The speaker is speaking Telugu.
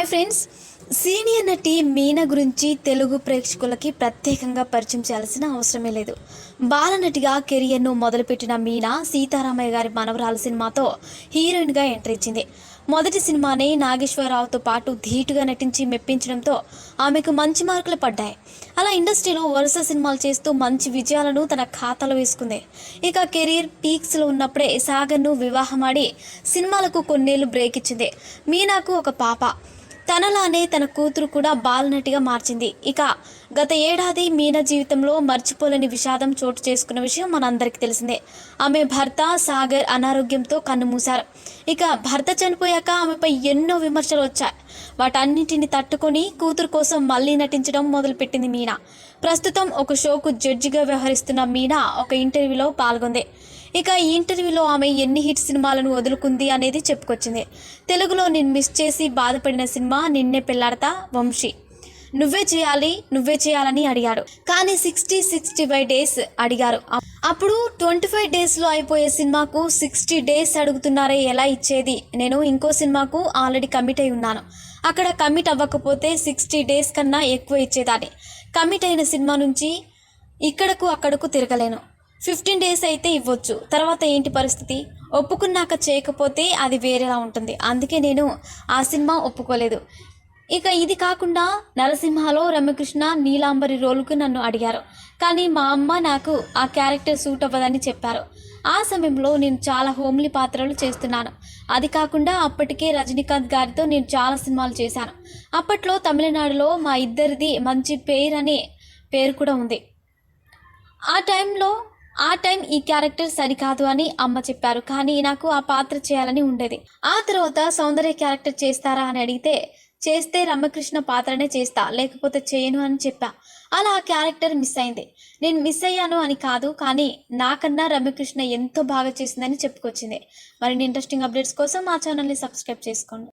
హాయ్ ఫ్రెండ్స్, సీనియర్ నటి మీనా గురించి తెలుగు ప్రేక్షకులకి ప్రత్యేకంగా పరిచయం చేయాల్సిన అవసరమే లేదు. బాలనటిగా కెరియర్ను మొదలుపెట్టిన మీనా సీతారామయ్య గారి మనవరాలు సినిమాతో హీరోయిన్గా ఎంట్రీ ఇచ్చింది. మొదటి సినిమానే నాగేశ్వరరావుతో పాటు ధీటుగా నటించి మెప్పించడంతో ఆమెకు మంచి మార్కులు పడ్డాయి. అలా ఇండస్ట్రీలో వరుస సినిమాలు చేస్తూ మంచి విజయాలను తన ఖాతాలో వేసుకుంది. ఇక కెరీర్ పీక్స్లో ఉన్నప్పుడే సాగర్ను వివాహమాడి సినిమాలకు కొన్నేళ్లు బ్రేక్ ఇచ్చింది. మీనాకు ఒక పాప. తనలానే తన కూతురు కూడా బాలనటిగా మార్చింది. ఇక గత ఏడాది మీనా జీవితంలో మర్చిపోలేని విషాదం చోటు చేసుకున్న విషయం మనందరికీ తెలిసిందే. ఆమె భర్త సాగర్ అనారోగ్యంతో కన్నుమూశారు. ఇక భర్త చనిపోయాక ఆమెపై ఎన్నో విమర్శలు వచ్చాయి. వాటన్నింటిని తట్టుకొని కూతురు కోసం మళ్ళీ నటించడం మొదలుపెట్టింది మీనా. ప్రస్తుతం ఒక షోకు జడ్జిగా వ్యవహరిస్తున్న మీనా ఒక ఇంటర్వ్యూలో పాల్గొంది. ఇక ఈ ఇంటర్వ్యూలో ఆమె ఎన్ని హిట్ సినిమాలను వదులుకుంది అనేది చెప్పుకొచ్చింది. తెలుగులో నేను మిస్ చేసి బాధపడిన సినిమా నిన్నే పెళ్లాడతా, వంశీ. నువ్వే చేయాలని అడిగాడు. కానీ 65 డేస్ అడిగారు. అప్పుడు 25 డేస్లో అయిపోయే సినిమాకు 60 డేస్ అడుగుతున్నారే, ఎలా ఇచ్చేది? నేను ఇంకో సినిమాకు ఆల్రెడీ కమిట్ అయి ఉన్నాను. అక్కడ కమిట్ అవ్వకపోతే 60 డేస్ కన్నా ఎక్కువ ఇచ్చేదాన్ని. కమిట్ అయిన సినిమా నుంచి అక్కడకు తిరగలేను. 15 డేస్ అయితే ఇవ్వచ్చు. తర్వాత ఏంటి పరిస్థితి? ఒప్పుకున్నాక చేయకపోతే అది వేరేలా ఉంటుంది. అందుకే నేను ఆ సినిమా ఒప్పుకోలేదు. ఇక ఇది కాకుండా నరసింహలో రమ్యకృష్ణ నీలాంబరి రోలుకు నన్ను అడిగారు. కానీ మా అమ్మ నాకు ఆ క్యారెక్టర్ సూట్ అవ్వదని చెప్పారు. ఆ సమయంలో నేను చాలా హోమ్లీ పాత్రలు చేస్తున్నాను. అది కాకుండా అప్పటికే రజనీకాంత్ గారితో నేను చాలా సినిమాలు చేశాను. అప్పట్లో తమిళనాడులో మా ఇద్దరిది మంచి పేరు కూడా ఉంది. ఆ టైం ఈ క్యారెక్టర్ సరికాదు అని అమ్మ చెప్పారు. కానీ నాకు ఆ పాత్ర చేయాలని ఉండేది. ఆ తర్వాత సౌందర్య క్యారెక్టర్ చేస్తారా అని అడిగితే, చేస్తే రమ్యకృష్ణ పాత్రనే చేస్తా, లేకపోతే చేయను అని చెప్పా. అలా ఆ క్యారెక్టర్ మిస్ అయింది. నేను మిస్ అయ్యాను అని కాదు, కానీ నాకన్నా రమ్యకృష్ణ ఎంతో బాగా చేసిందని చెప్పుకొచ్చింది. మరిన్ని ఇంట్రెస్టింగ్ అప్డేట్స్ కోసం మా ఛానల్ని సబ్స్క్రైబ్ చేసుకోండి.